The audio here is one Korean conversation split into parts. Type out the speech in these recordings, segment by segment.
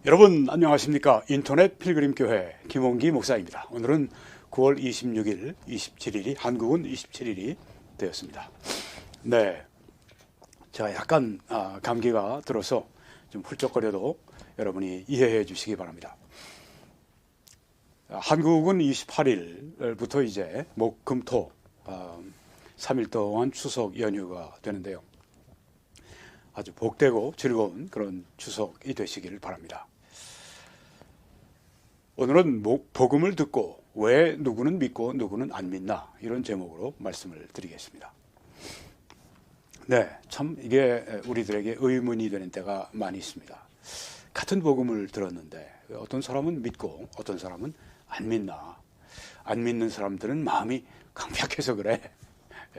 여러분 안녕하십니까? 인터넷 필그림교회 김홍기 목사입니다. 오늘은 9월 26일, 27일이 한국은 27일이 되었습니다. 네, 제가 약간 감기가 들어서 좀 훌쩍거려도 여러분이 이해해 주시기 바랍니다. 한국은 28일부터 이제 목, 금, 토 3일 동안 추석 연휴가 되는데요. 아주 복되고 즐거운 그런 추석이 되시기를 바랍니다. 오늘은 복음을 듣고 왜 누구는 믿고 누구는 안 믿나 이런 제목으로 말씀을 드리겠습니다. 네, 참 이게 우리들에게 의문이 되는 때가 많이 있습니다. 같은 복음을 들었는데 어떤 사람은 믿고 어떤 사람은 안 믿나. 안 믿는 사람들은 마음이 강팍해서 그래.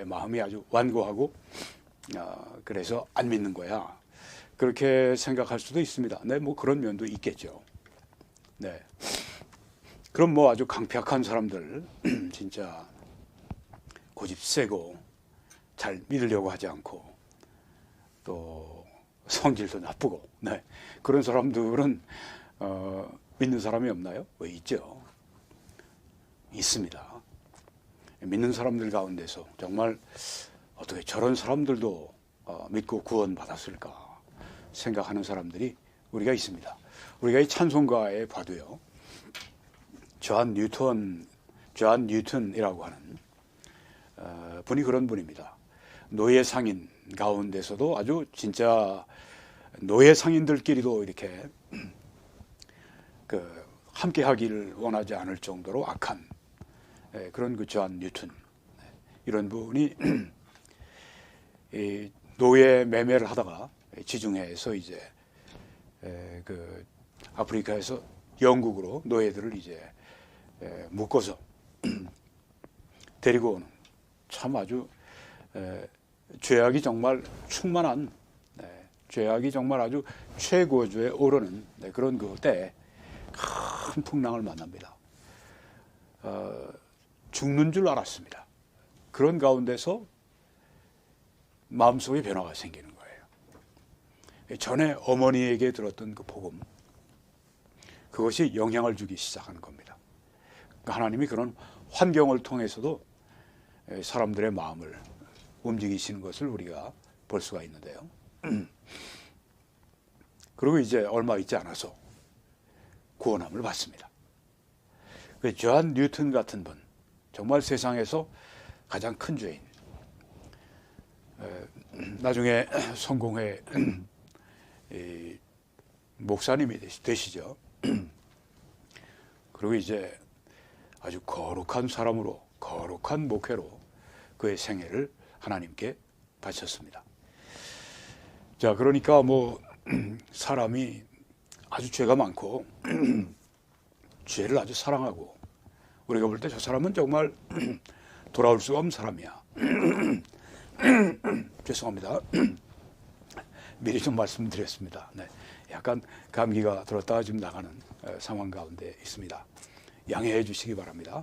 마음이 아주 완고하고 그래서 안 믿는 거야. 그렇게 생각할 수도 있습니다. 네, 뭐 그런 면도 있겠죠. 네. 그럼 뭐 아주 강팍한 사람들, 진짜 고집 세고 잘 믿으려고 하지 않고 또 성질도 나쁘고, 네. 그런 사람들은 믿는 사람이 없나요? 왜 있죠? 있습니다. 믿는 사람들 가운데서 정말 어떻게 저런 사람들도 믿고 구원받았을까 생각하는 사람들이 우리가 있습니다. 우리가 이 찬송가에 봐도요. 존 뉴턴이라고 하는 분이 그런 분입니다. 노예 상인 가운데서도 아주 진짜 노예 상인들끼리도 이렇게 함께 하기를 원하지 않을 정도로 악한 그런 존 뉴턴 이런 분이 노예 매매를 하다가 지중해에서 이제 아프리카에서 영국으로 노예들을 이제 묶어서 데리고 오는 참 아주 죄악이 정말 충만한 죄악이 정말 아주 최고조에 오르는 그런 그때에 큰 풍랑을 만납니다. 죽는 줄 알았습니다. 그런 가운데서 마음속에 변화가 생기는 거예요. 전에 어머니에게 들었던 그 복음, 그것이 영향을 주기 시작하는 겁니다. 하나님이 그런 환경을 통해서도 사람들의 마음을 움직이시는 것을 우리가 볼 수가 있는데요. 그리고 이제 얼마 있지 않아서 구원함을 받습니다. 존 뉴턴 같은 분, 정말 세상에서 가장 큰 죄인, 나중에 성공회 목사님이 되시죠. 그리고 이제 아주 거룩한 사람으로, 거룩한 목회로 그의 생애를 하나님께 바쳤습니다. 자, 그러니까 뭐 사람이 아주 죄가 많고 죄를 아주 사랑하고 우리가 볼 때 저 사람은 정말 돌아올 수가 없는 사람이야. 죄송합니다. 미리 좀 말씀드렸습니다. 네, 약간 감기가 들었다가 지금 나가는 상황 가운데 있습니다. 양해해 주시기 바랍니다.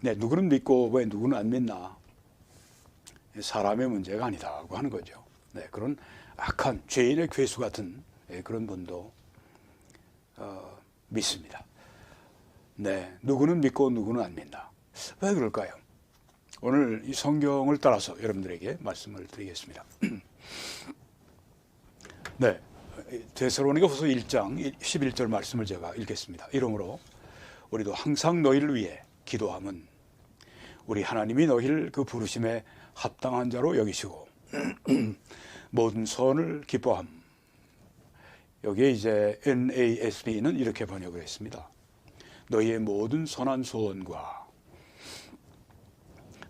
네, 누구는 믿고 왜 누구는 안 믿나? 사람의 문제가 아니다고 하는 거죠. 네, 그런 악한 죄인의 괴수 같은 그런 분도 믿습니다. 네, 누구는 믿고 누구는 안 믿나? 왜 그럴까요? 오늘 이 성경을 따라서 여러분들에게 말씀을 드리겠습니다. 네, 데살로니가후서 1장 11절 말씀을 제가 읽겠습니다. 이러므로 우리도 항상 너희를 위해 기도함은 우리 하나님이 너희를 그 부르심에 합당한 자로 여기시고 모든 선을 기뻐함. 여기에 이제 NASB는 이렇게 번역을 했습니다. 너희의 모든 선한 소원과.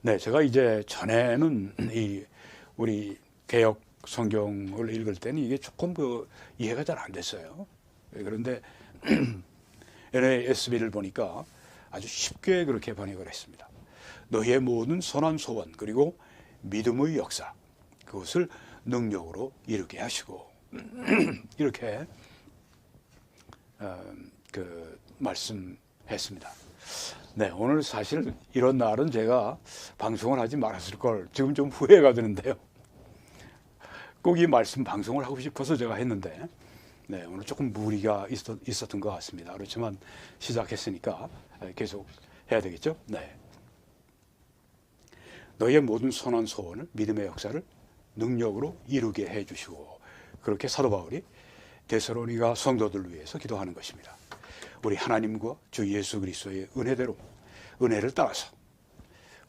네, 제가 이제 전에는 우리 개역 성경을 읽을 때는 이게 조금 이해가 잘 안 됐어요. 그런데 NASB를 보니까 아주 쉽게 그렇게 번역을 했습니다. 너희의 모든 선한 소원 그리고 믿음의 역사 그것을 능력으로 이루게 하시고 이렇게 말씀했습니다. 네, 오늘 사실 이런 날은 제가 방송을 하지 말았을 걸 지금 좀 후회가 드는데요. 꼭 이 말씀 방송을 하고 싶어서 제가 했는데 네, 오늘 조금 무리가 있었던 것 같습니다. 그렇지만 시작했으니까 계속 해야 되겠죠? 네. 너희의 모든 선한 소원을 믿음의 역사를 능력으로 이루게 해주시고, 그렇게 사도 바울이 데살로니가 성도들을 위해서 기도하는 것입니다. 우리 하나님과 주 예수 그리스도의 은혜대로, 은혜를 따라서,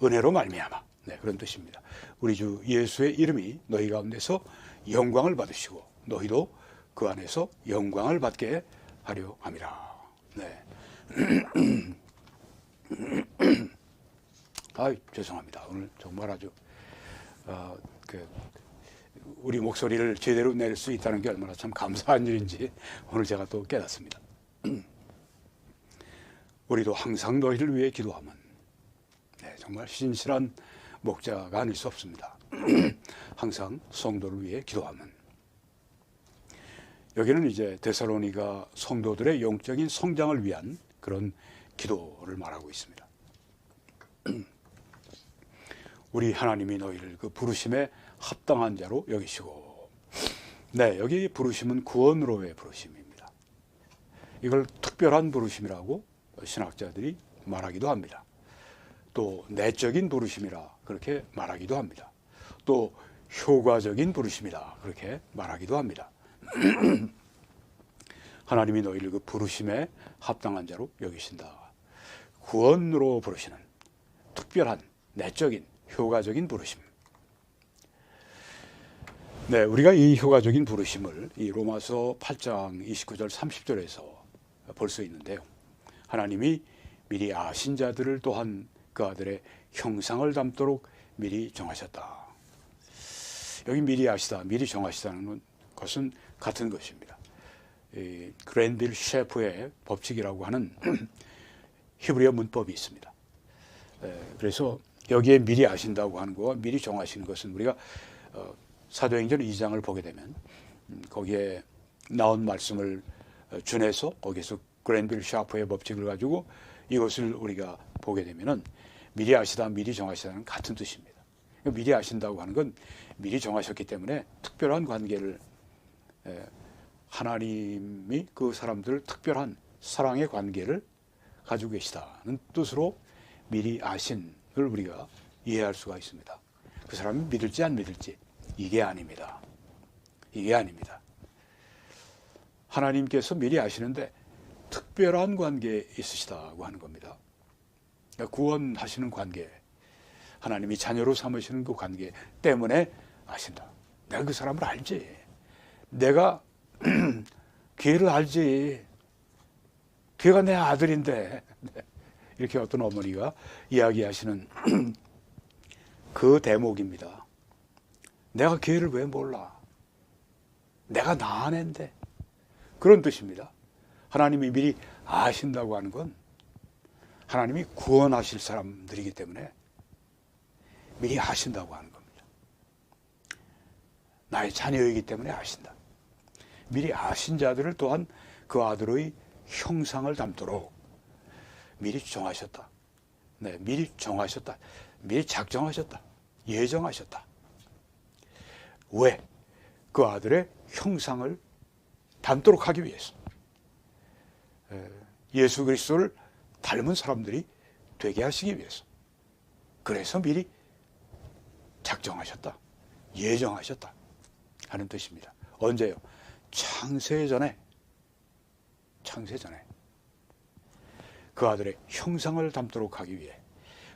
은혜로 말미암아, 네, 그런 뜻입니다. 우리 주 예수의 이름이 너희 가운데서 영광을 받으시고 너희도 그 안에서 영광을 받게 하려 함이라. 네. 죄송합니다. 오늘 정말 아주 우리 목소리를 제대로 낼 수 있다는 게 얼마나 참 감사한 일인지 오늘 제가 또 깨닫습니다. 우리도 항상 너희를 위해 기도하면, 네, 정말 신실한 목자가 아닐 수 없습니다. 항상 성도를 위해 기도하면. 여기는 이제 데살로니가 성도들의 영적인 성장을 위한 그런 기도를 말하고 있습니다. 우리 하나님이 너희를 그 부르심에 합당한 자로 여기시고, 네, 여기 부르심은 구원으로의 부르심입니다. 이걸 특별한 부르심이라고 신학자들이 말하기도 합니다. 또 내적인 부르심이라 그렇게 말하기도 합니다. 또 효과적인 부르심이다 그렇게 말하기도 합니다. 하나님이 너희를 그 부르심에 합당한 자로 여기신다. 구원으로 부르시는 특별한 내적인 효과적인 부르심. 네, 우리가 이 효과적인 부르심을 이 로마서 8장 29절 30절에서 볼 수 있는데요. 하나님이 미리 아신 자들을 또한 그 아들의 형상을 담도록 미리 정하셨다. 여기 미리 아시다, 미리 정하시다는 것은 같은 것입니다. 그랜빌 셰프의 법칙이라고 하는 히브리어 문법이 있습니다. 그래서 여기에 미리 아신다고 하는 거와 미리 정하시는 것은 우리가 사도행전 2장을 보게 되면 거기에 나온 말씀을 준해서 거기서 그랜빌 셰프의 법칙을 가지고 이것을 우리가 보게 되면은 미리 아시다, 미리 정하시다는 같은 뜻입니다. 미리 아신다고 하는 건 미리 정하셨기 때문에 특별한 관계를, 하나님이 그 사람들을 특별한 사랑의 관계를 가지고 계시다는 뜻으로 미리 아신을 우리가 이해할 수가 있습니다. 그 사람이 믿을지 안 믿을지 이게 아닙니다. 이게 아닙니다. 하나님께서 미리 아시는데 특별한 관계에 있으시다고 하는 겁니다. 구원하시는 관계, 하나님이 자녀로 삼으시는 그 관계 때문에 아신다. 내가 그 사람을 알지. 내가 걔를 알지. 걔가 내 아들인데. 이렇게 어떤 어머니가 이야기하시는 그 대목입니다. 내가 걔를 왜 몰라? 내가 낳은 애인데. 그런 뜻입니다. 하나님이 미리 아신다고 하는 건 하나님이 구원하실 사람들이기 때문에 미리 아신다고 하는 겁니다. 나의 자녀이기 때문에 아신다. 미리 아신 자들을 또한 그 아들의 형상을 담도록 미리 정하셨다. 네, 미리 정하셨다. 미리 작정하셨다. 예정하셨다. 왜? 그 아들의 형상을 담도록 하기 위해서. 예수 그리스도를 닮은 사람들이 되게 하시기 위해서. 그래서 미리 작정하셨다. 예정하셨다. 하는 뜻입니다. 언제요? 창세 전에 그 아들의 형상을 담도록 하기 위해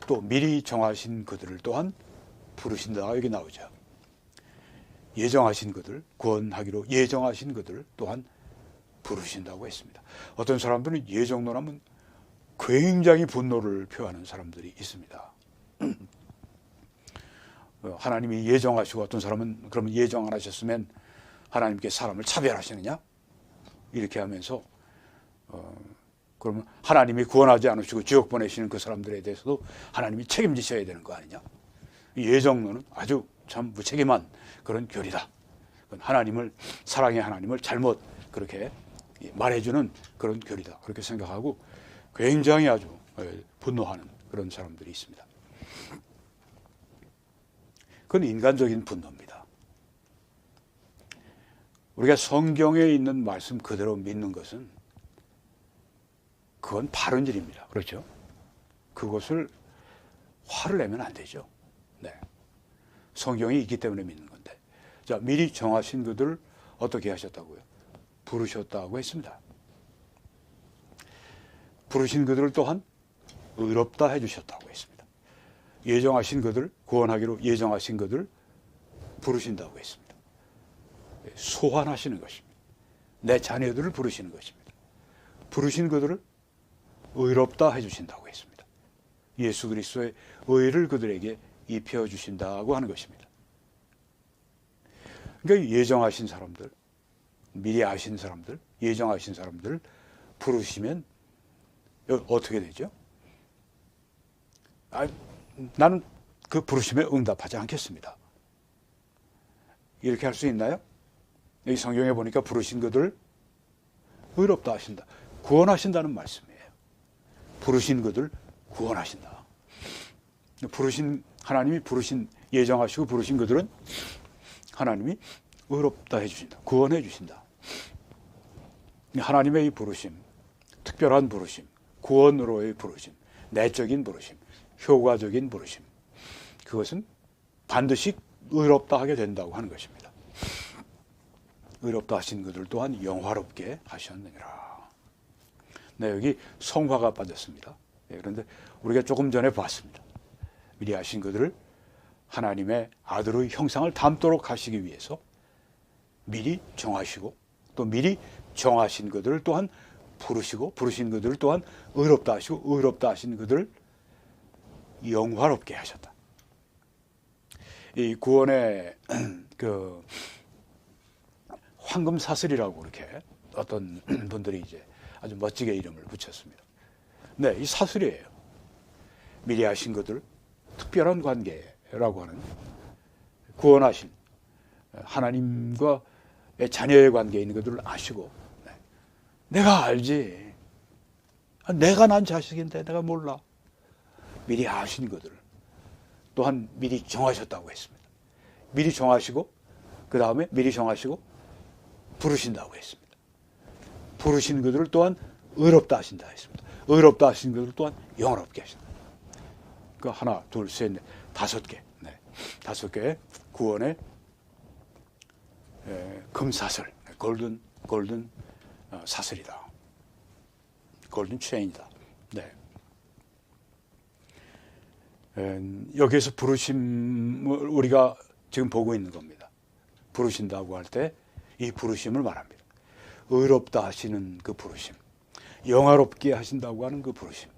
또 미리 정하신 그들을 또한 부르신다. 여기 나오죠. 예정하신 그들, 구원하기로 예정하신 그들을 또한 부르신다고 했습니다. 어떤 사람들은 예정론하면 굉장히 분노를 표하는 사람들이 있습니다. 하나님이 예정하시고 어떤 사람은 그러면 예정 안 하셨으면 하나님께 사람을 차별하시느냐? 이렇게 하면서 그러면 하나님이 구원하지 않으시고 지옥 보내시는 그 사람들에 대해서도 하나님이 책임지셔야 되는 거 아니냐? 예정론은 아주 참 무책임한 그런 교리다. 하나님을, 사랑의 하나님을 잘못 그렇게 말해주는 그런 교리다. 그렇게 생각하고 굉장히 아주 분노하는 그런 사람들이 있습니다. 그건 인간적인 분노입니다. 우리가 성경에 있는 말씀 그대로 믿는 것은 그건 바른 일입니다. 그렇죠? 그것을 화를 내면 안 되죠. 네. 성경이 있기 때문에 믿는 건데. 자, 미리 정하신 그들을 어떻게 하셨다고요? 부르셨다고 했습니다. 부르신 그들을 또한 의롭다 해주셨다고 했습니다. 예정하신 그들, 구원하기로 예정하신 그들 부르신다고 했습니다. 소환하시는 것입니다. 내 자녀들을 부르시는 것입니다. 부르신 그들을 의롭다 해주신다고 했습니다. 예수 그리스도의 의를 그들에게 입혀주신다고 하는 것입니다. 그러니까 예정하신 사람들, 미리 아신 사람들, 예정하신 사람들 부르시면 어떻게 되죠? 나는 그 부르심에 응답하지 않겠습니다. 이렇게 할 수 있나요? 여기 성경에 보니까 부르신 그들 의롭다 하신다. 구원하신다는 말씀이에요. 부르신 그들 구원하신다. 하나님이 부르신, 예정하시고 부르신 그들은 하나님이 의롭다 해주신다. 구원해 주신다. 하나님의 이 부르심, 특별한 부르심, 구원으로의 부르심, 내적인 부르심, 효과적인 부르심, 그것은 반드시 의롭다 하게 된다고 하는 것입니다. 의롭다 하신 그들 또한 영화롭게 하셨느니라. 네, 여기 성화가 빠졌습니다. 네, 그런데 우리가 조금 전에 봤습니다. 미리 하신 그들을 하나님의 아들의 형상을 닮도록 하시기 위해서 미리 정하시고 또 미리 정하신 그들을 또한 부르시고 부르신 그들을 또한 의롭다 하시고 의롭다 하신 그들을 영화롭게 하셨다. 이 구원의 그 황금 사슬이라고 이렇게 어떤 분들이 이제 아주 멋지게 이름을 붙였습니다. 네, 이 사슬이에요. 미리 하신 것들, 특별한 관계라고 하는 구원하신 하나님과 자녀의 관계에 있는 것들을 아시고, 네. 내가 알지. 내가 난 자식인데 내가 몰라. 미리 아신 것들을 또한 미리 정하셨다고 했습니다. 미리 정하시고 그 다음에 미리 정하시고 부르신다고 했습니다. 부르신 그들을 또한 의롭다 하신다 했습니다. 의롭다 하신 그들을 또한 영화롭게 하신다. 그 하나, 둘, 셋, 넷, 5개. 네. 5개의 구원의 금사슬, 골든 사슬이다. 골든 체인이다. 네. 여기에서 부르심을 우리가 지금 보고 있는 겁니다. 부르신다고 할 때 이 부르심을 말합니다. 의롭다 하시는 그 부르심, 영화롭게 하신다고 하는 그 부르심,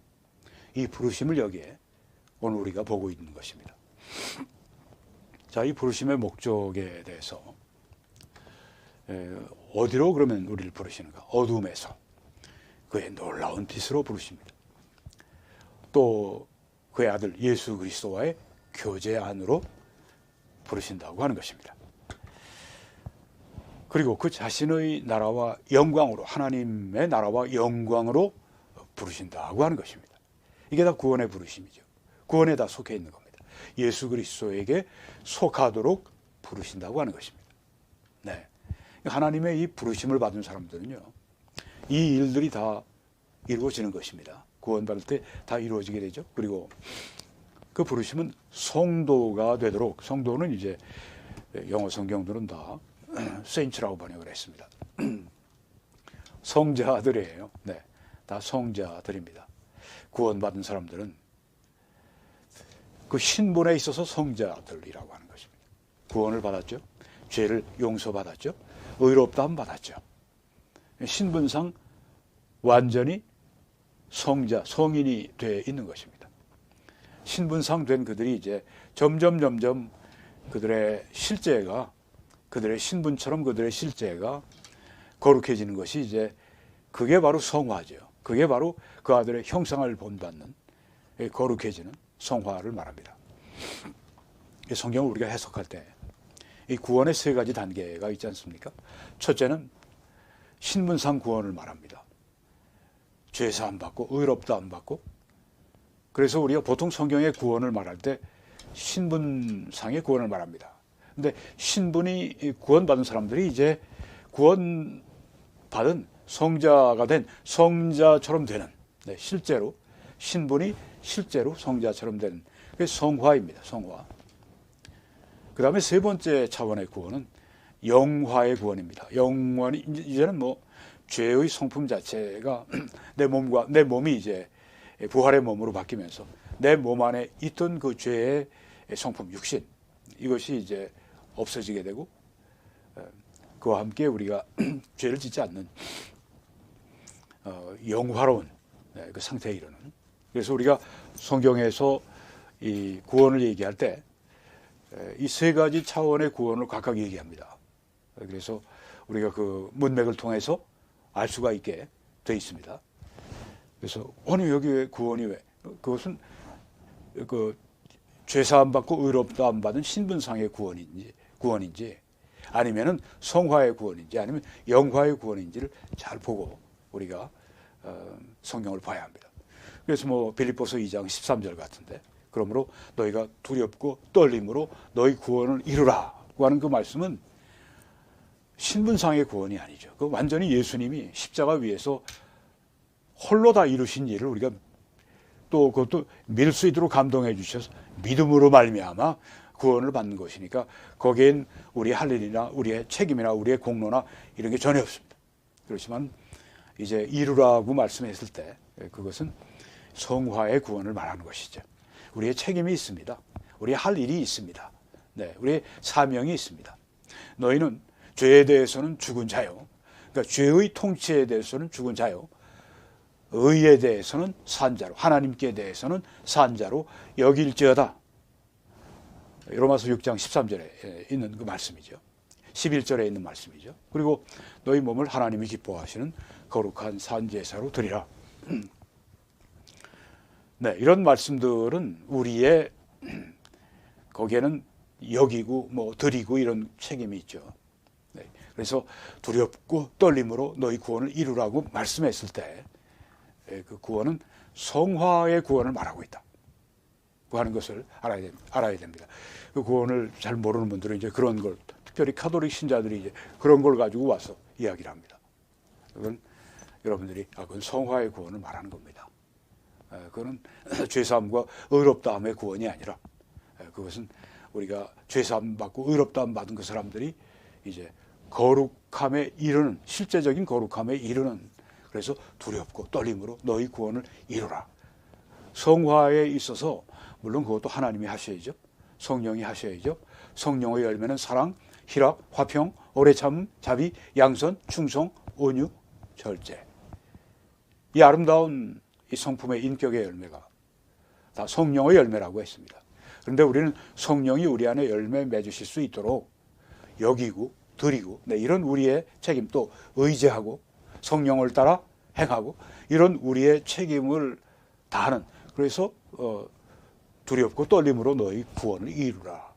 이 부르심을 여기에 오늘 우리가 보고 있는 것입니다. 자, 이 부르심의 목적에 대해서 어디로 그러면 우리를 부르시는가? 어둠에서 그의 놀라운 빛으로 부르십니다. 또 그의 아들 예수 그리스도와의 교제 안으로 부르신다고 하는 것입니다. 그리고 그 자신의 나라와 영광으로, 하나님의 나라와 영광으로 부르신다고 하는 것입니다. 이게 다 구원의 부르심이죠. 구원에 다 속해 있는 겁니다. 예수 그리스도에게 속하도록 부르신다고 하는 것입니다. 네. 하나님의 이 부르심을 받은 사람들은요, 이 일들이 다 이루어지는 것입니다. 구원받을 때 다 이루어지게 되죠. 그리고 그 부르심은 성도가 되도록, 성도는 이제 영어 성경들은 다 세인츠라고 번역을 했습니다. 성자들이에요. 네, 다 성자들입니다. 구원받은 사람들은 그 신분에 있어서 성자들이라고 하는 것입니다. 구원을 받았죠. 죄를 용서받았죠. 의롭다함 받았죠. 신분상 완전히 성자, 성인이 돼 있는 것입니다. 신분상 된 그들이 이제 점점 그들의 실제가, 그들의 신분처럼 그들의 실제가 거룩해지는 것이 이제 그게 바로 성화죠. 그게 바로 그 아들의 형상을 본받는 거룩해지는 성화를 말합니다. 성경을 우리가 해석할 때 이 구원의 3가지 단계가 있지 않습니까? 첫째는 신분상 구원을 말합니다. 죄사함 받고 의롭다함 받고, 그래서 우리가 보통 성경의 구원을 말할 때 신분상의 구원을 말합니다. 근데 신분이 구원받은 사람들이 이제 구원받은 성자가 된 성자처럼 되는, 네, 실제로 신분이 실제로 성자처럼 되는, 그게 성화입니다. 성화. 그 다음에 세 번째 차원의 구원은 영화의 구원입니다. 영원히 이제는 뭐 죄의 성품 자체가 내 몸이 이제 부활의 몸으로 바뀌면서 내 몸 안에 있던 그 죄의 성품 육신, 이것이 이제 없어지게 되고, 그와 함께 우리가 죄를 짓지 않는 영화로운 그 상태에 이르는. 그래서 우리가 성경에서 이 구원을 얘기할 때 이 세 가지 차원의 구원을 각각 얘기합니다. 그래서 우리가 그 문맥을 통해서 알 수가 있게 돼 있습니다. 그래서 어느 여기 구원이 왜? 그것은 그 죄사함 받고 의롭다함 받은 신분상의 구원인지 아니면은 성화의 구원인지 아니면 영화의 구원인지를 잘 보고 우리가 성경을 봐야 합니다. 그래서 뭐 빌립보서 2장 13절 같은데, 그러므로 너희가 두렵고 떨림으로 너희 구원을 이루라고 하는 그 말씀은 신분상의 구원이 아니죠. 그 완전히 예수님이 십자가 위에서 홀로 다 이루신 일을 우리가 또 그것도 믿을 수 있도록 감동해 주셔서 믿음으로 말미암아 구원을 받는 것이니까 거기엔 우리의 할 일이나 우리의 책임이나 우리의 공로나 이런 게 전혀 없습니다. 그렇지만 이제 이루라고 말씀했을 때 그것은 성화의 구원을 말하는 것이죠. 우리의 책임이 있습니다. 우리의 할 일이 있습니다. 네, 우리의 사명이 있습니다. 너희는 죄에 대해서는 죽은 자요. 그러니까 죄의 통치에 대해서는 죽은 자요. 의에 대해서는 산 자로, 하나님께 대해서는 산 자로 여길지어다. 로마서 6장 13절에 있는 그 말씀이죠. 11절에 있는 말씀이죠. 그리고 너희 몸을 하나님이 기뻐하시는 거룩한 산제사로 드리라. 네, 이런 말씀들은 우리의 거기에는 여기고 뭐 드리고 이런 책임이 있죠. 네, 그래서 두렵고 떨림으로 너희 구원을 이루라고 말씀했을 때 그 구원은 성화의 구원을 말하고 있다 하는 것을 알아야 됩니다. 그 구원을 잘 모르는 분들은 이제 그런 걸, 특별히 카톨릭 신자들이 이제 그런 걸 가지고 와서 이야기를 합니다. 그건 여러분들이 그건 성화의 구원을 말하는 겁니다. 그거는 죄사함과 의롭다함의 구원이 아니라 그것은 우리가 죄사함 받고 의롭다함 받은 그 사람들이 이제 거룩함에 이르는, 실제적인 거룩함에 이르는, 그래서 두렵고 떨림으로 너희 구원을 이루라. 성화에 있어서 물론 그것도 하나님이 하셔야죠. 성령이 하셔야죠. 성령의 열매는 사랑, 희락, 화평, 오래 참음, 자비, 양선, 충성, 온유, 절제. 이 아름다운 이 성품의 인격의 열매가 다 성령의 열매라고 했습니다. 그런데 우리는 성령이 우리 안에 열매 맺으실 수 있도록 여기고 드리고, 네, 이런 우리의 책임, 또 의지하고 성령을 따라 행하고 이런 우리의 책임을 다하는, 그래서 두렵고 떨림으로 너희 구원을 이루라.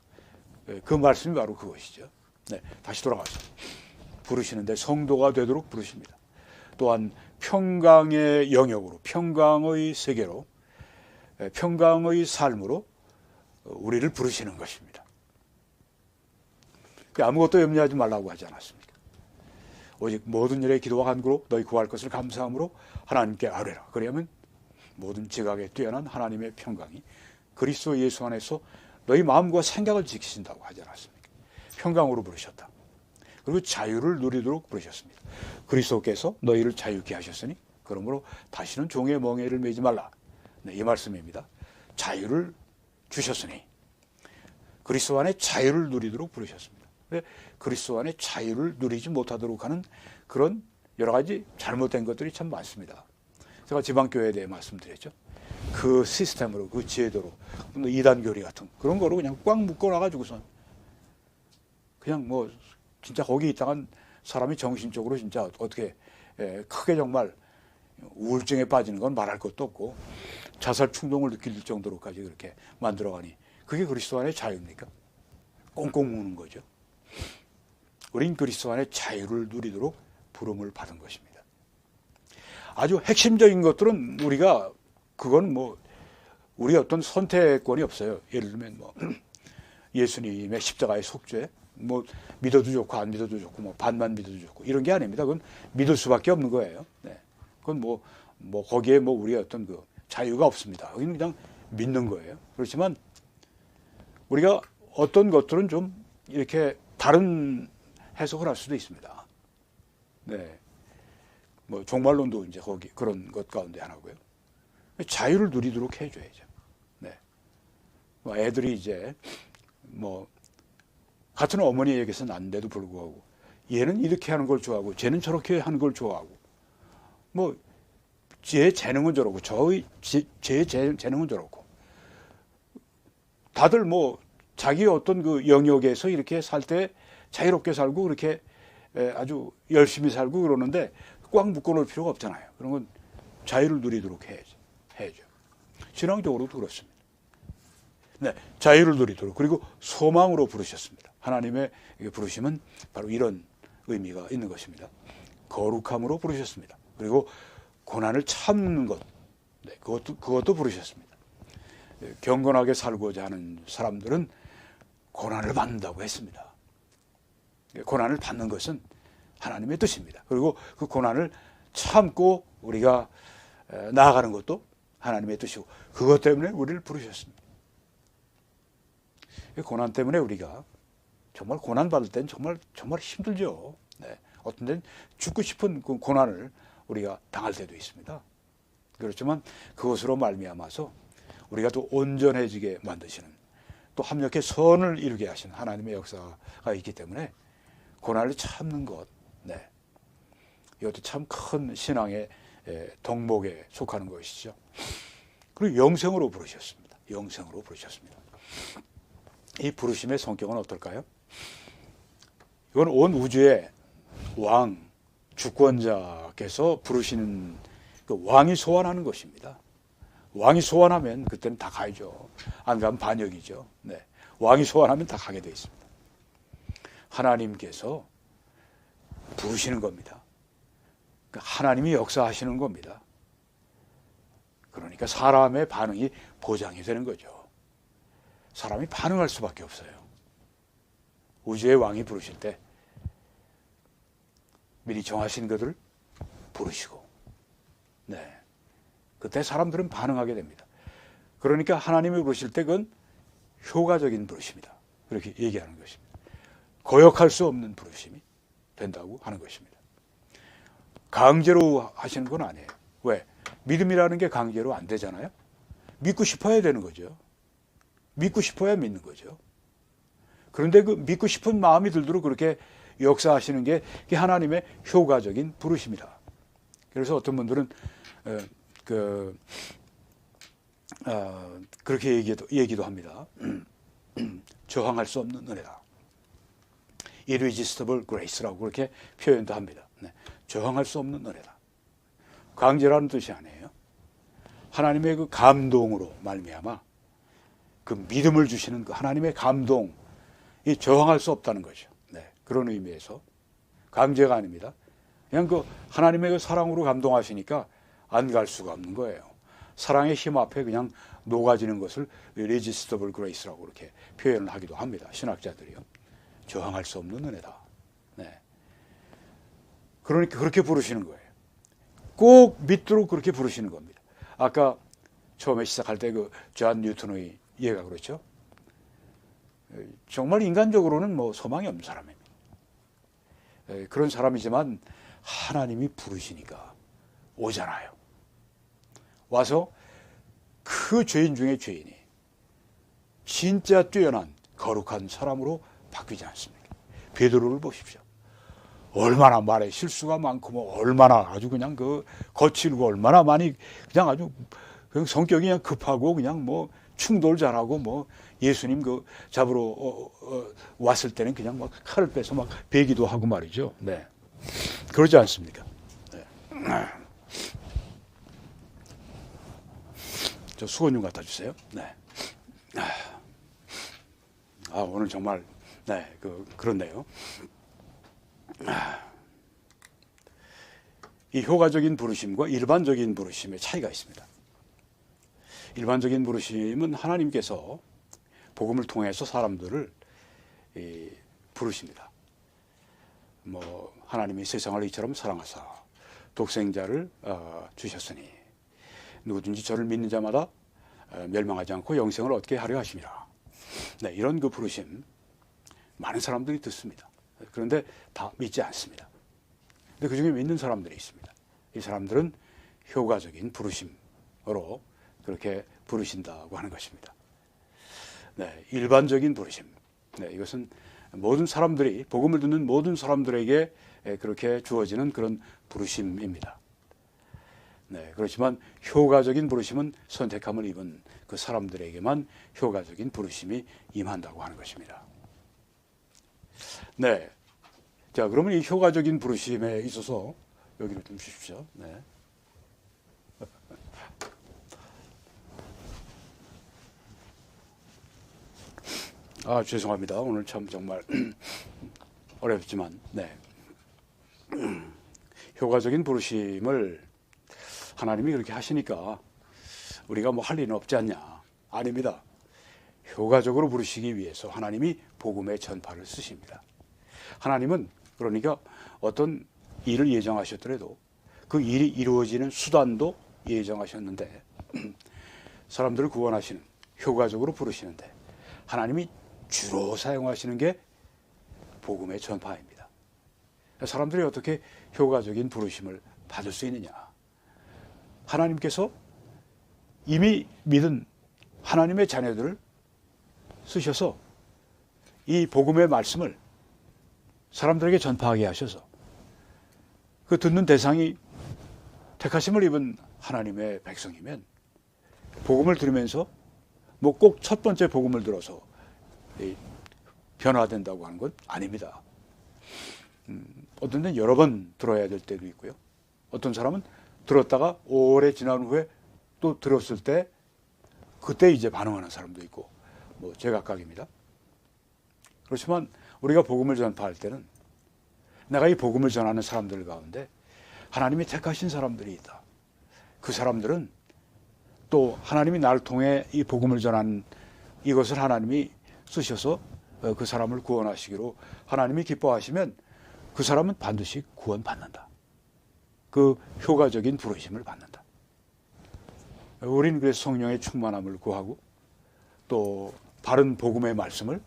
그 말씀이 바로 그것이죠. 네, 다시 돌아가서 부르시는데 성도가 되도록 부르십니다. 또한 평강의 영역으로, 평강의 세계로, 평강의 삶으로 우리를 부르시는 것입니다. 아무것도 염려하지 말라고 하지 않았습니까? 오직 모든 일에 기도와 간구로 너희 구할 것을 감사함으로 하나님께 아뢰라. 그러면 모든 지각에 뛰어난 하나님의 평강이 그리스도 예수 안에서 너희 마음과 생각을 지키신다고 하지 않았습니까? 평강으로 부르셨다. 그리고 자유를 누리도록 부르셨습니다. 그리스도께서 너희를 자유케 하셨으니 그러므로 다시는 종의 멍에를 매지 말라. 네, 이 말씀입니다. 자유를 주셨으니 그리스도 안에 자유를 누리도록 부르셨습니다. 그리스도 안에 자유를 누리지 못하도록 하는 그런 여러 가지 잘못된 것들이 참 많습니다. 제가 지방교회에 대해 말씀드렸죠. 그 시스템으로, 그 제도로, 이단교리 같은 그런 거로 그냥 꽉 묶어놔가지고선 그냥 뭐 진짜 거기 있다간 사람이 정신적으로 진짜 어떻게 크게 정말 우울증에 빠지는 건 말할 것도 없고 자살 충동을 느낄 정도로까지 그렇게 만들어가니 그게 그리스도 안의 자유입니까? 꽁꽁 묶는 거죠. 우린 그리스도 안에 자유를 누리도록 부름을 받은 것입니다. 아주 핵심적인 것들은 우리가 그건 뭐 우리 어떤 선택권이 없어요. 예를 들면 뭐 예수님의 십자가의 속죄, 뭐 믿어도 좋고 안 믿어도 좋고 뭐 반만 믿어도 좋고 이런 게 아닙니다. 그건 믿을 수밖에 없는 거예요. 네. 그건 뭐 거기에 뭐 우리의 어떤 그 자유가 없습니다. 여기는 그냥 믿는 거예요. 그렇지만 우리가 어떤 것들은 좀 이렇게 다른 해석을 할 수도 있습니다. 네. 뭐 종말론도 이제 거기 그런 것 가운데 하나고요. 자유를 누리도록 해줘야죠. 네. 뭐 애들이 이제 뭐 같은 어머니에게서는 안 돼도 불구하고 얘는 이렇게 하는 걸 좋아하고 쟤는 저렇게 하는 걸 좋아하고 뭐 제 재능은 저렇고 제 재능은 저렇고 다들 뭐 자기 어떤 그 영역에서 이렇게 살 때 자유롭게 살고 그렇게 아주 열심히 살고 그러는데 꽉 묶어놓을 필요가 없잖아요. 그런 건 자유를 누리도록 해야죠. 신앙적으로도 그렇습니다. 네, 자유를 누리도록 그리고 소망으로 부르셨습니다. 하나님의 부르심은 바로 이런 의미가 있는 것입니다. 거룩함으로 부르셨습니다. 그리고 고난을 참는 것, 네, 그것도 부르셨습니다. 경건하게 살고자 하는 사람들은 고난을 받는다고 했습니다. 고난을 받는 것은 하나님의 뜻입니다. 그리고 그 고난을 참고 우리가 나아가는 것도 하나님의 뜻이고 그것 때문에 우리를 부르셨습니다. 고난 때문에 우리가 정말 고난 받을 때는 정말 힘들죠. 네. 어떤 데는 죽고 싶은 그 고난을 우리가 당할 때도 있습니다. 그렇지만 그것으로 말미암아서 우리가 또 온전해지게 만드시는 또 합력해 선을 이루게 하시는 하나님의 역사가 있기 때문에 고난을 참는 것, 네. 이것도 참 큰 신앙의 덕목에 속하는 것이죠. 그리고 영생으로 부르셨습니다. 영생으로 부르셨습니다. 이 부르심의 성격은 어떨까요? 이건 온 우주의 왕, 주권자께서 부르시는 그 왕이 소환하는 것입니다. 왕이 소환하면 그때는 다 가야죠. 안 가면 반역이죠. 네. 왕이 소환하면 다 가게 되어 있습니다. 하나님께서 부르시는 겁니다. 하나님이 역사하시는 겁니다. 그러니까 사람의 반응이 보장이 되는 거죠. 사람이 반응할 수밖에 없어요. 우주의 왕이 부르실 때 미리 정하신 것을 부르시고, 네, 그때 사람들은 반응하게 됩니다. 그러니까 하나님이 부르실 때 그건 효과적인 부르심이다. 그렇게 얘기하는 것입니다. 거역할 수 없는 부르심이 된다고 하는 것입니다. 강제로 하시는 건 아니에요. 왜? 믿음이라는 게 강제로 안 되잖아요. 믿고 싶어야 되는 거죠. 믿고 싶어야 믿는 거죠. 그런데 그 믿고 싶은 마음이 들도록 그렇게 역사하시는 게 하나님의 효과적인 부르심이다. 그래서 어떤 분들은 그렇게 얘기도 합니다. 저항할 수 없는 은혜다. Irresistible grace라고 그렇게 표현도 합니다. 네. 저항할 수 없는 은혜다. 강제라는 뜻이 아니에요. 하나님의 그 감동으로 말미암아 그 믿음을 주시는 그 하나님의 감동이 저항할 수 없다는 거죠. 네. 그런 의미에서 강제가 아닙니다. 그냥 그 하나님의 그 사랑으로 감동하시니까 안 갈 수가 없는 거예요. 사랑의 힘 앞에 그냥 녹아지는 것을 Irresistible grace라고 그렇게 표현을 하기도 합니다. 신학자들이요. 저항할 수 없는 은혜다. 네. 그러니까 그렇게 부르시는 거예요. 꼭 믿도록 그렇게 부르시는 겁니다. 아까 처음에 시작할 때 그 존 뉴턴의 예가 그렇죠. 정말 인간적으로는 뭐 소망이 없는 사람입니다. 그런 사람이지만 하나님이 부르시니까 오잖아요. 와서 그 죄인 중에 죄인이 진짜 뛰어난 거룩한 사람으로 바뀌지 않습니까? 베드로를 보십시오. 얼마나 말에 실수가 많고 뭐 얼마나 아주 그냥 그 거칠고 얼마나 많이 그냥 아주 그냥 성격이 그냥 급하고 그냥 뭐 충돌 잘하고 뭐 예수님 그 잡으러 왔을 때는 그냥 막 칼을 빼서 막 베기도 하고 말이죠. 네, 그러지 않습니까? 네. 저 수건 좀 갖다 주세요. 네. 아 오늘 정말 네 그렇네요. 이 효과적인 부르심과 일반적인 부르심의 차이가 있습니다. 일반적인 부르심은 하나님께서 복음을 통해서 사람들을 부르십니다. 뭐 하나님이 세상을 이처럼 사랑하사 독생자를 주셨으니 누구든지 저를 믿는 자마다 멸망하지 않고 영생을 얻게 하려 하심이라. 네, 이런 그 부르심 많은 사람들이 듣습니다. 그런데 다 믿지 않습니다. 근데 그중에 믿는 사람들이 있습니다. 이 사람들은 효과적인 부르심으로 그렇게 부르신다고 하는 것입니다. 네, 일반적인 부르심. 네, 이것은 모든 사람들이, 복음을 듣는 모든 사람들에게 그렇게 주어지는 그런 부르심입니다. 네, 그렇지만 효과적인 부르심은 선택함을 입은 그 사람들에게만 효과적인 부르심이 임한다고 하는 것입니다. 네. 자, 그러면 이 효과적인 부르심에 있어서 여기를 좀 주십시오. 네. 죄송합니다. 오늘 참 정말 어렵지만, 네. 효과적인 부르심을 하나님이 그렇게 하시니까 우리가 뭐 할 일은 없지 않냐? 아닙니다. 효과적으로 부르시기 위해서 하나님이 복음의 전파를 쓰십니다. 하나님은 그러니까 어떤 일을 예정하셨더라도 그 일이 이루어지는 수단도 예정하셨는데 사람들을 구원하시는, 효과적으로 부르시는데 하나님이 주로 사용하시는 게 복음의 전파입니다. 사람들이 어떻게 효과적인 부르심을 받을 수 있느냐? 하나님께서 이미 믿은 하나님의 자녀들을 쓰셔서 이 복음의 말씀을 사람들에게 전파하게 하셔서 그 듣는 대상이 택하심을 입은 하나님의 백성이면 복음을 들으면서 뭐 꼭 첫 번째 복음을 들어서 변화된다고 하는 건 아닙니다. 어떤 데는 여러 번 들어야 될 때도 있고요. 어떤 사람은 들었다가 오래 지난 후에 또 들었을 때 그때 이제 반응하는 사람도 있고 뭐 제각각입니다. 그렇지만 우리가 복음을 전파할 때는 내가 이 복음을 전하는 사람들 가운데 하나님이 택하신 사람들이 있다. 그 사람들은 또 하나님이 나를 통해 이 복음을 전하는 이것을 하나님이 쓰셔서 그 사람을 구원하시기로 하나님이 기뻐하시면 그 사람은 반드시 구원받는다. 그 효과적인 부르심을 받는다. 우리는 그래서 성령의 충만함을 구하고 또 바른 복음의 말씀을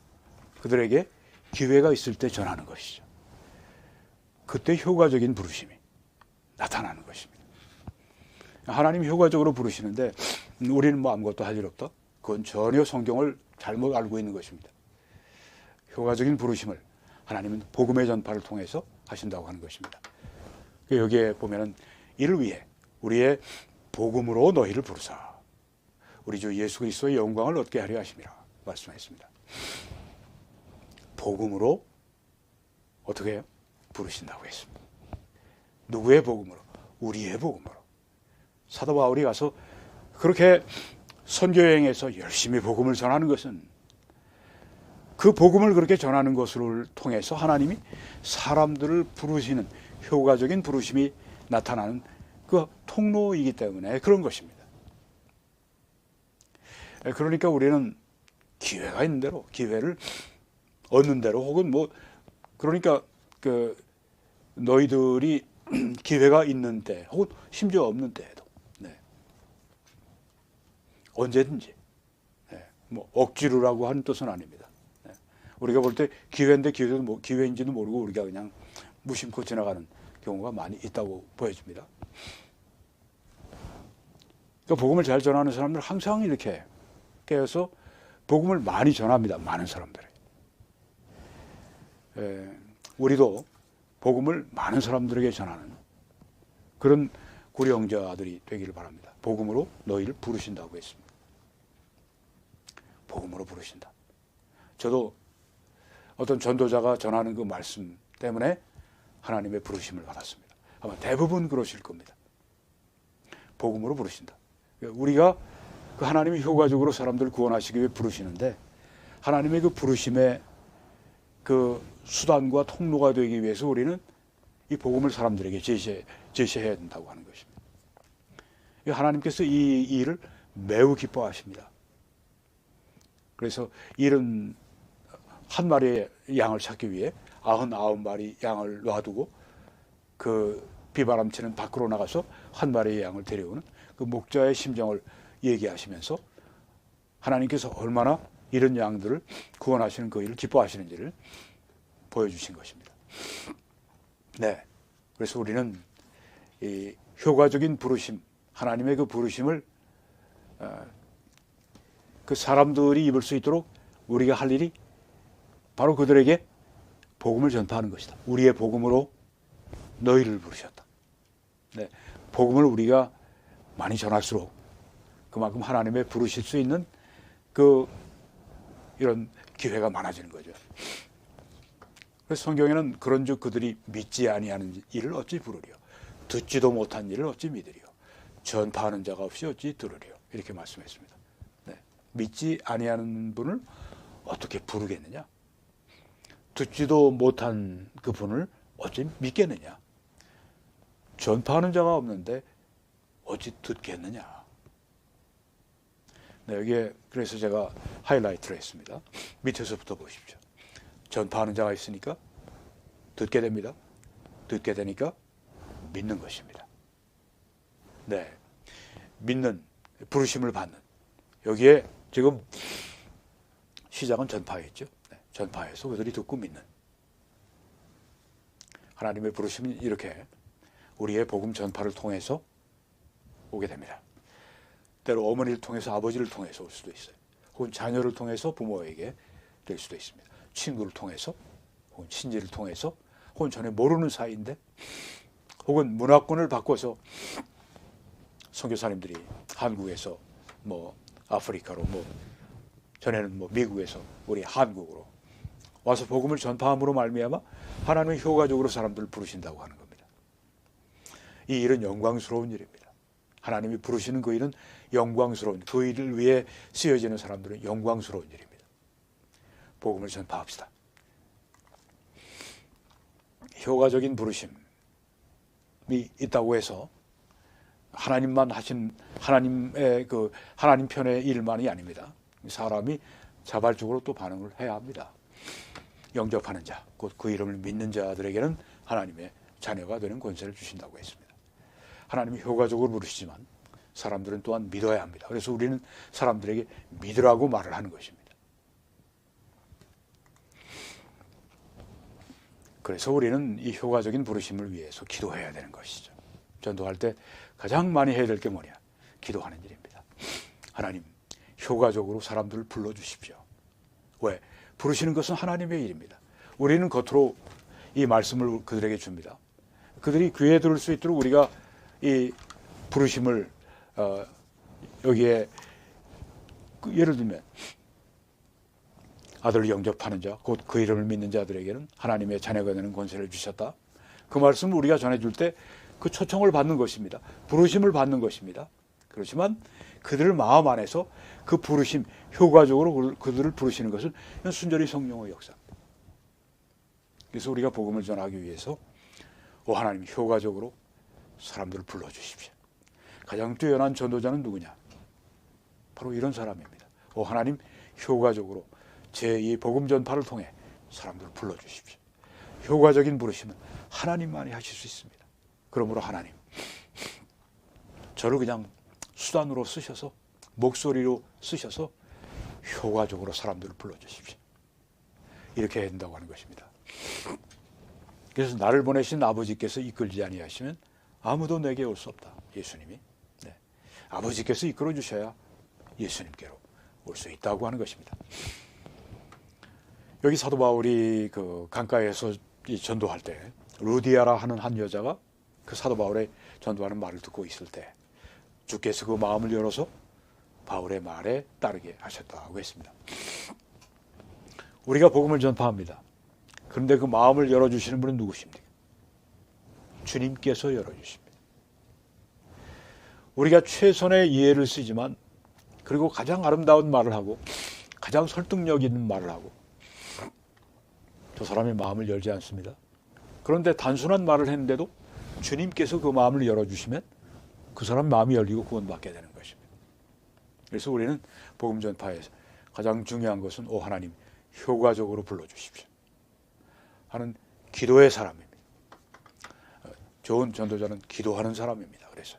그들에게 기회가 있을 때 전하는 것이죠. 그때 효과적인 부르심이 나타나는 것입니다. 하나님이 효과적으로 부르시는데 우리는 뭐 아무것도 할 일 없다? 그건 전혀 성경을 잘못 알고 있는 것입니다. 효과적인 부르심을 하나님은 복음의 전파를 통해서 하신다고 하는 것입니다. 여기에 보면은 이를 위해 우리의 복음으로 너희를 부르사 우리 주 예수 그리스도의 영광을 얻게 하려 하심이라 말씀했습니다. 복음으로 어떻게 해요? 부르신다고 했습니다. 누구의 복음으로? 우리의 복음으로. 사도 바울이 가서 그렇게 선교여행에서 열심히 복음을 전하는 것은 그 복음을 그렇게 전하는 것을 통해서 하나님이 사람들을 부르시는 효과적인 부르심이 나타나는 그 통로이기 때문에 그런 것입니다. 그러니까 우리는 기회가 있는 대로, 기회를 얻는 대로, 혹은 뭐 그러니까 그 너희들이 기회가 있는 때, 혹은 심지어 없는 때에도 언제든지 뭐 억지로라고 하는 뜻은 아닙니다. 우리가 볼 때 기회인데 기회인지도 모르고 우리가 그냥 무심코 지나가는 경우가 많이 있다고 보여집니다. 그러니까 복음을 잘 전하는 사람들 항상 이렇게 깨어서 복음을 많이 전합니다. 많은 사람들이. 우리도 복음을 많은 사람들에게 전하는 그런 구령자들이 되기를 바랍니다. 복음으로 너희를 부르신다고 했습니다. 복음으로 부르신다. 저도 어떤 전도자가 전하는 그 말씀 때문에 하나님의 부르심을 받았습니다. 아마 대부분 그러실 겁니다. 복음으로 부르신다. 우리가 그 하나님이 효과적으로 사람들을 구원하시기 위해 부르시는데 하나님의 그 부르심의 그 수단과 통로가 되기 위해서 우리는 이 복음을 사람들에게 제시해야 된다고 하는 것입니다. 하나님께서 이 일을 매우 기뻐하십니다. 그래서 일은 한 마리의 양을 찾기 위해 99마리 양을 놔두고 그 비바람치는 밖으로 나가서 한 마리의 양을 데려오는 그 목자의 심정을 얘기하시면서 하나님께서 얼마나 이런 양들을 구원하시는 그 일을 기뻐하시는지를 보여주신 것입니다. 네, 그래서 우리는 이 효과적인 부르심, 하나님의 그 부르심을 그 사람들이 입을 수 있도록 우리가 할 일이 바로 그들에게 복음을 전파하는 것이다. 우리의 복음으로 너희를 부르셨다. 네, 복음을 우리가 많이 전할수록 그만큼 하나님의 부르실 수 있는 이런 기회가 많아지는 거죠. 그래서 성경에는 그런즉 그들이 믿지 아니하는 일을 어찌 부르리요, 듣지도 못한 일을 어찌 믿으리요, 전파하는 자가 없이 어찌 들으리요, 이렇게 말씀했습니다. 네, 믿지 아니하는 분을 어떻게 부르겠느냐, 듣지도 못한 그 분을 어찌 믿겠느냐, 전파하는 자가 없는데 어찌 듣겠느냐. 네, 여기에 그래서 제가 하이라이트를 했습니다. 밑에서부터 보십시오. 전파하는 자가 있으니까 듣게 됩니다. 듣게 되니까 믿는 것입니다. 네, 믿는, 부르심을 받는. 여기에 지금 시작은 전파였죠. 네, 전파해서 그들이 듣고 믿는. 하나님의 부르심은 이렇게 우리의 복음 전파를 통해서 오게 됩니다. 때로 어머니를 통해서, 아버지를 통해서 올 수도 있어요. 혹은 자녀를 통해서 부모에게 될 수도 있습니다. 친구를 통해서, 혹은 친지를 통해서, 혹은 전에 모르는 사이인데, 혹은 문화권을 바꿔서 선교사님들이 한국에서 아프리카로, 전에는 미국에서 우리 한국으로 와서 복음을 전파함으로 말미암아 하나님의 효과적으로 사람들을 부르신다고 하는 겁니다. 이 일은 영광스러운 일입니다. 하나님이 부르시는 그 일은 영광스러운, 그 일을 위해 쓰여지는 사람들은 영광스러운 일입니다. 복음을 전파합시다. 효과적인 부르심이 있다고 해서 하나님만 하신, 하나님의 하나님 편의 일만이 아닙니다. 사람이 자발적으로 또 반응을 해야 합니다. 영접하는 자, 곧 그 이름을 믿는 자들에게는 하나님의 자녀가 되는 권세를 주신다고 했습니다. 하나님이 효과적으로 부르시지만 사람들은 또한 믿어야 합니다. 그래서 우리는 사람들에게 믿으라고 말을 하는 것입니다. 그래서 우리는 이 효과적인 부르심을 위해서 기도해야 되는 것이죠. 전도할 때 가장 많이 해야 될 게 뭐냐? 기도하는 일입니다. 하나님, 효과적으로 사람들을 불러주십시오. 왜? 부르시는 것은 하나님의 일입니다. 우리는 겉으로 이 말씀을 그들에게 줍니다. 그들이 귀에 들을 수 있도록 우리가 이 부르심을 여기에 예를 들면 아들을 영접하는 자, 곧 그 이름을 믿는 자들에게는 하나님의 자녀가 되는 권세를 주셨다. 그 말씀을 우리가 전해줄 때 그 초청을 받는 것입니다. 부르심을 받는 것입니다. 그렇지만 그들 마음 안에서 그 부르심, 효과적으로 그들을 부르시는 것은 순전히 성령의 역사입니다. 그래서 우리가 복음을 전하기 위해서 하나님 효과적으로 사람들을 불러주십시오. 가장 뛰어난 전도자는 누구냐? 바로 이런 사람입니다. 하나님 효과적으로 제 이 복음 전파를 통해 사람들을 불러주십시오. 효과적인 부르심은 하나님만이 하실 수 있습니다. 그러므로 하나님, 저를 그냥 수단으로 쓰셔서, 목소리로 쓰셔서 효과적으로 사람들을 불러주십시오. 이렇게 해야 된다고 하는 것입니다. 그래서 나를 보내신 아버지께서 이끌지 아니하시면 아무도 내게 올 수 없다. 예수님이. 네. 아버지께서 이끌어 주셔야 예수님께로 올 수 있다고 하는 것입니다. 여기 사도 바울이 강가에서 전도할 때 루디아라 하는 한 여자가 그 사도 바울의 전도하는 말을 듣고 있을 때 주께서 그 마음을 열어서 바울의 말에 따르게 하셨다고 했습니다. 우리가 복음을 전파합니다. 그런데 그 마음을 열어주시는 분은 누구십니까? 주님께서 열어주십니다. 우리가 최선의 이해를 쓰지만, 그리고 가장 아름다운 말을 하고 가장 설득력 있는 말을 하고 저 사람의 마음을 열지 않습니다. 그런데 단순한 말을 했는데도 주님께서 그 마음을 열어주시면 그 사람 마음이 열리고 구원받게 되는 것입니다. 그래서 우리는 복음 전파에서 가장 중요한 것은 하나님 효과적으로 불러주십시오 하는 기도의 사람입니다. 좋은 전도자는 기도하는 사람입니다. 그래서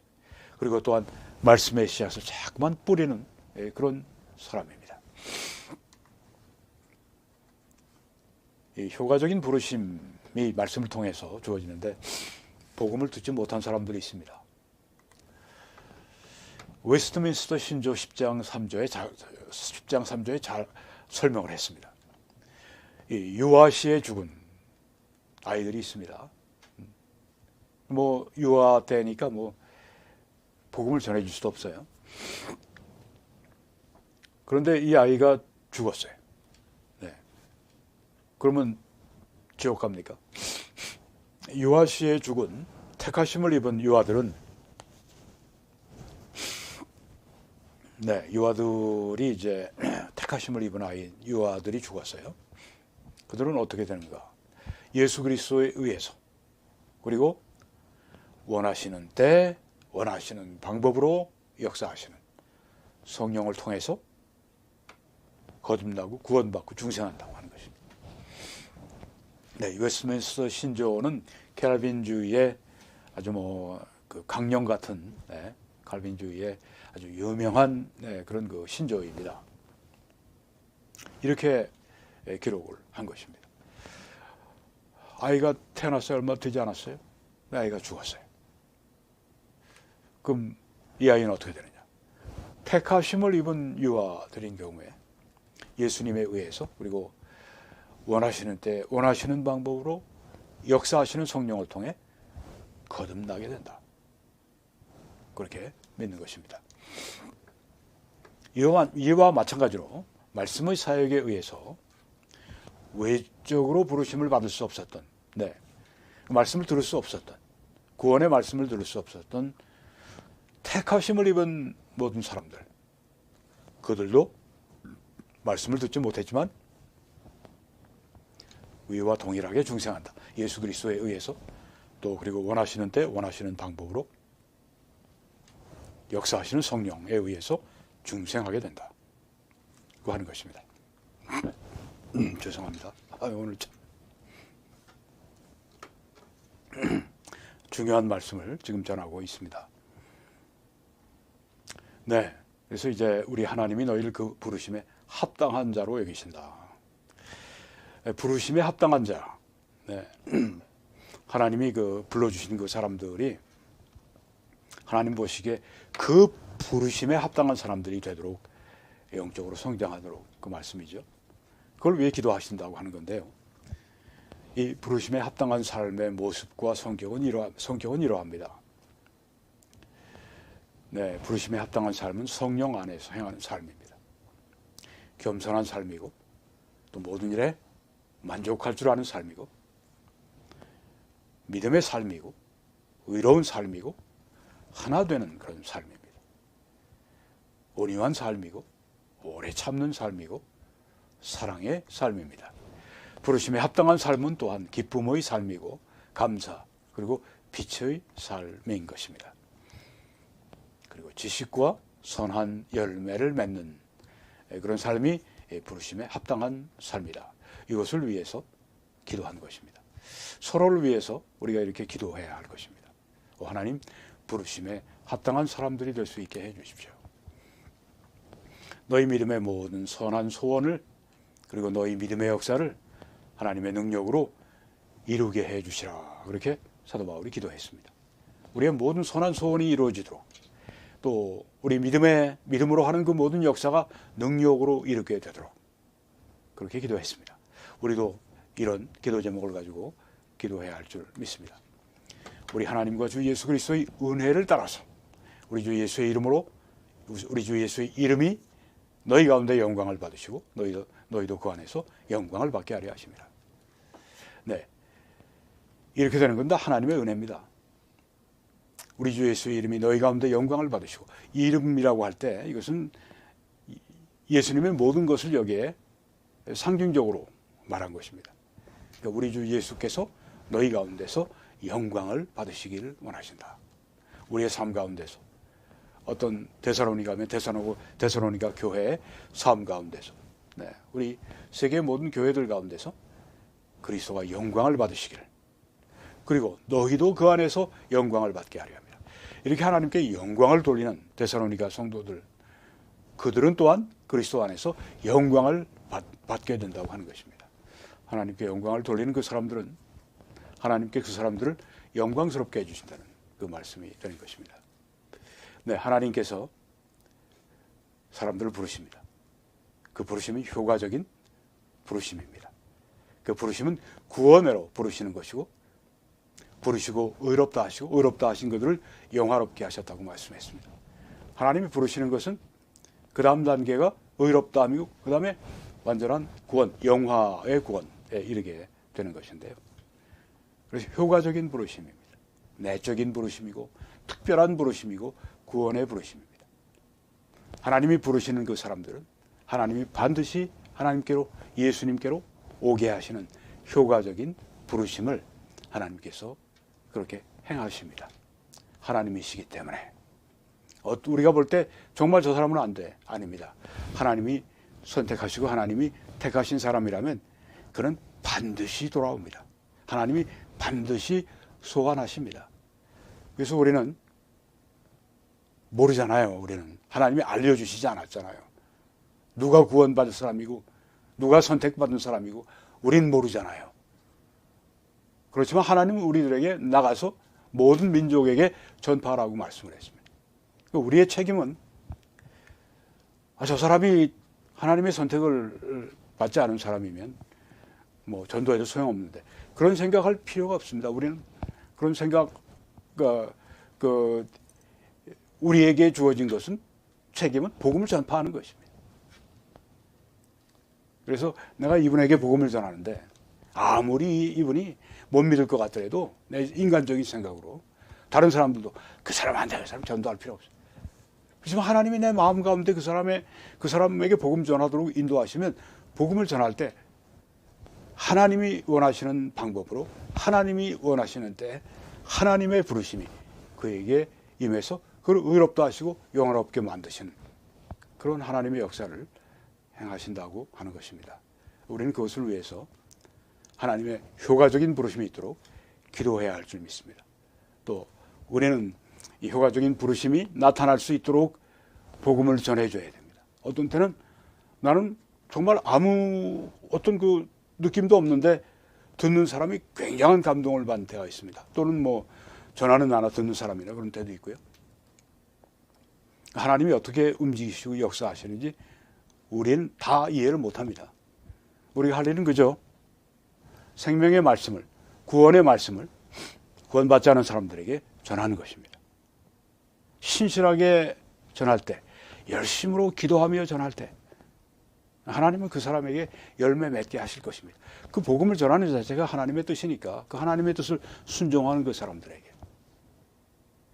그리고 또한 말씀의 씨앗을 자꾸만 뿌리는 그런 사람입니다. 이 효과적인 부르심이 말씀을 통해서 주어지는데 복음을 듣지 못한 사람들이 있습니다. 웨스트민스터 신조 10장 3조에 잘 설명을 했습니다. 이 유아시에 죽은 아이들이 있습니다. 뭐 유아 때니까 뭐 복음을 전해줄 수도 없어요. 그런데 이 아이가 죽었어요. 네. 그러면 지옥 갑니까? 유아시에 죽은 택하심을 입은 유아들은 유아들이 이제 택하심을 입은 아이 유아들이 죽었어요. 그들은 어떻게 되는가? 예수 그리스도에 의해서 그리고 원하시는 때 원하시는 방법으로 역사하시는 성령을 통해서 거듭나고 구원받고 중생한다고 하는 것입니다. 네, 웨스트민스터 신조는 칼빈주의의 아주 그 강령 같은 칼빈주의의 아주 유명한 그런 그 신조입니다. 이렇게 기록을 한 것입니다. 아이가 태어났어요. 얼마 되지 않았어요? 아이가 죽었어요. 그럼 이 아이는 어떻게 되느냐? 택하심을 입은 유아들인 경우에 예수님에 의해서 그리고 원하시는 때 원하시는 방법으로 역사하시는 성령을 통해 거듭나게 된다. 그렇게 믿는 것입니다. 이와 마찬가지로 말씀의 사역에 의해서 외적으로 부르심을 받을 수 없었던, 말씀을 들을 수 없었던, 구원의 말씀을 들을 수 없었던 택하심을 입은 모든 사람들, 그들도 말씀을 듣지 못했지만 위와 동일하게 중생한다. 예수 그리스도에 의해서 또 그리고 원하시는 때 원하시는 방법으로 역사하시는 성령에 의해서 중생하게 된다. 그거 하는 것입니다. 죄송합니다. 오늘 참 중요한 말씀을 지금 전하고 있습니다. 네, 그래서 이제 우리 하나님이 너희를 그 부르심에 합당한 자로 여기신다. 부르심에 합당한 자. 하나님이 그 불러주신 그 사람들이 하나님 보시기에 그 부르심에 합당한 사람들이 되도록 영적으로 성장하도록 그 말씀이죠. 그걸 위해 기도하신다고 하는 건데요. 이 부르심에 합당한 삶의 모습과 성격은 이러합니다. 부르심에 합당한 삶은 성령 안에서 행하는 삶입니다. 겸손한 삶이고 또 모든 일에 만족할 줄 아는 삶이고 믿음의 삶이고 의로운 삶이고 하나 되는 그런 삶입니다. 온유한 삶이고 오래 참는 삶이고 사랑의 삶입니다. 부르심에 합당한 삶은 또한 기쁨의 삶이고 감사 그리고 빛의 삶인 것입니다. 그리고 지식과 선한 열매를 맺는 그런 삶이 부르심에 합당한 삶이다. 이것을 위해서 기도한 것입니다. 서로를 위해서 우리가 이렇게 기도해야 할 것입니다. 하나님, 부르심에 합당한 사람들이 될 수 있게 해주십시오. 너희 믿음의 모든 선한 소원을 그리고 너희 믿음의 역사를 하나님의 능력으로 이루게 해주시라. 그렇게 사도 바울이 기도했습니다. 우리의 모든 선한 소원이 이루어지도록 또 우리 믿음으로 하는 그 모든 역사가 능력으로 이루게 되도록 그렇게 기도했습니다. 우리도 이런 기도 제목을 가지고 기도해야 할 줄 믿습니다. 우리 하나님과 주 예수 그리스도의 은혜를 따라서 우리 주 예수의 이름으로 우리 주 예수의 이름이 너희 가운데 영광을 받으시고 너희도 그 안에서 영광을 받게 하려 하십니다. 이렇게 되는 건 다 하나님의 은혜입니다. 우리 주 예수의 이름이 너희 가운데 영광을 받으시고 이 이름이라고 할 때 이것은 예수님의 모든 것을 여기에 상징적으로 말한 것입니다. 그러니까 우리 주 예수께서 너희 가운데서 영광을 받으시기를 원하신다. 우리의 삶 가운데서 어떤 데살로니가면 데살로니가 교회의 삶 가운데서 네, 우리 세계 모든 교회들 가운데서 그리스도가 영광을 받으시기를, 그리고 너희도 그 안에서 영광을 받게 하려 합니다. 이렇게 하나님께 영광을 돌리는 데살로니가 성도들, 그들은 또한 그리스도 안에서 영광을 받게 된다고 하는 것입니다. 하나님께 영광을 돌리는 그 사람들은 하나님께 그 사람들을 영광스럽게 해주신다는 그 말씀이 되는 것입니다. 네, 하나님께서 사람들을 부르십니다. 그 부르심은 효과적인 부르심입니다. 그 부르심은 구원으로 부르시는 것이고, 부르시고 의롭다 하시고 의롭다 하신 그들을 영화롭게 하셨다고 말씀했습니다. 하나님이 부르시는 것은 그 다음 단계가 의롭다 함이고, 그 다음에 완전한 구원, 영화의 구원에 이르게 되는 것인데요. 그래서 효과적인 부르심입니다. 내적인 부르심이고 특별한 부르심이고 구원의 부르심입니다. 하나님이 부르시는 그 사람들은 하나님이 반드시 하나님께로, 예수님께로 오게 하시는 효과적인 부르심을 하나님께서 그렇게 행하십니다. 하나님이시기 때문에. 우리가 볼 때 정말 저 사람은 안 돼. 아닙니다. 하나님이 선택하시고 하나님이 택하신 사람이라면 그는 반드시 돌아옵니다. 하나님이 반드시 소환하십니다. 그래서 우리는 모르잖아요. 우리는 하나님이 알려주시지 않았잖아요. 누가 구원받을 사람이고 누가 선택받은 사람이고 우린 모르잖아요. 그렇지만 하나님은 우리들에게 나가서 모든 민족에게 전파하라고 말씀을 했습니다. 우리의 책임은 저 사람이 하나님의 선택을 받지 않은 사람이면 뭐 전도해도 소용없는데, 그런 생각할 필요가 없습니다. 우리는 그런 생각, 우리에게 주어진 것은, 책임은 복음을 전파하는 것입니다. 그래서 내가 이분에게 복음을 전하는데 아무리 이분이 못 믿을 것 같더라도 내 인간적인 생각으로 다른 사람들도 그 사람 안 돼, 그 사람 전도할 필요 없어. 그렇지만 하나님이 내 마음 가운데 그 사람에게 복음 전하도록 인도하시면, 복음을 전할 때 하나님이 원하시는 방법으로, 하나님이 원하시는 때 하나님의 부르심이 그에게 임해서 그를 의롭다 하시고 영화롭게 만드시는 그런 하나님의 역사를 행하신다고 하는 것입니다. 우리는 그것을 위해서 하나님의 효과적인 부르심이 있도록 기도해야 할 줄 믿습니다. 또 우리는 이 효과적인 부르심이 나타날 수 있도록 복음을 전해줘야 됩니다. 어떤 때는 나는 정말 아무 어떤 그 느낌도 없는데 듣는 사람이 굉장한 감동을 받는 때가 있습니다. 또는 뭐 전하는 않아 듣는 사람이나 그런 때도 있고요. 하나님이 어떻게 움직이시고 역사하시는지 우리는 다 이해를 못합니다. 우리가 할 일은 그저 생명의 말씀을, 구원의 말씀을 구원받지 않은 사람들에게 전하는 것입니다. 신실하게 전할 때, 열심으로 기도하며 전할 때 하나님은 그 사람에게 열매 맺게 하실 것입니다. 그 복음을 전하는 자체가 하나님의 뜻이니까 그 하나님의 뜻을 순종하는 그 사람들에게.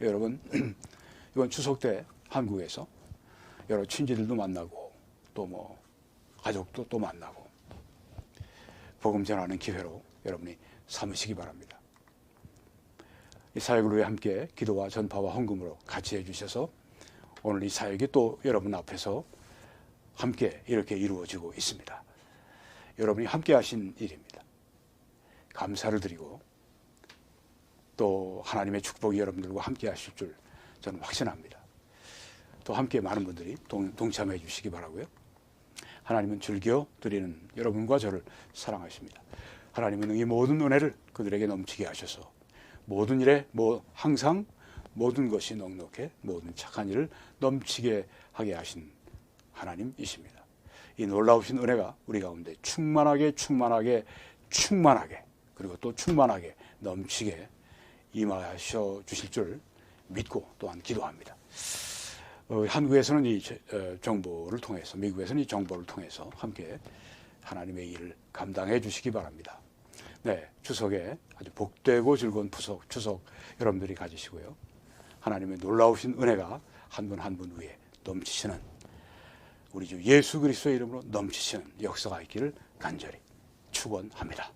여러분, 이번 추석 때 한국에서 여러 친지들도 만나고 또 뭐 가족도 또 만나고 복음 전하는 기회로 여러분이 삼으시기 바랍니다. 이 사역을 위해 함께 기도와 전파와 헌금으로 같이 해주셔서 오늘 이 사역이 또 여러분 앞에서 함께 이렇게 이루어지고 있습니다. 여러분이 함께 하신 일입니다. 감사를 드리고 또 하나님의 축복이 여러분들과 함께 하실 줄 저는 확신합니다. 또 함께 많은 분들이 동참해 주시기 바라고요. 하나님은 즐겨 드리는 여러분과 저를 사랑하십니다. 하나님은 이 모든 은혜를 그들에게 넘치게 하셔서 모든 일에 항상 모든 것이 넉넉해 모든 착한 일을 넘치게 하게 하신 하나님이십니다. 이 놀라우신 은혜가 우리 가운데 충만하게 그리고 또 충만하게 넘치게 임하셔 주실 줄 믿고 또한 기도합니다. 한국에서는 이 정보를 통해서, 미국에서는 이 정보를 통해서 함께 하나님의 일을 감당해 주시기 바랍니다. 네, 추석에 아주 복되고 즐거운 추석 여러분들이 가지시고요. 하나님의 놀라우신 은혜가 한 분 한 분 위에 넘치시는, 우리 주 예수 그리스도의 이름으로 넘치시는 역사가 있기를 간절히 축원합니다.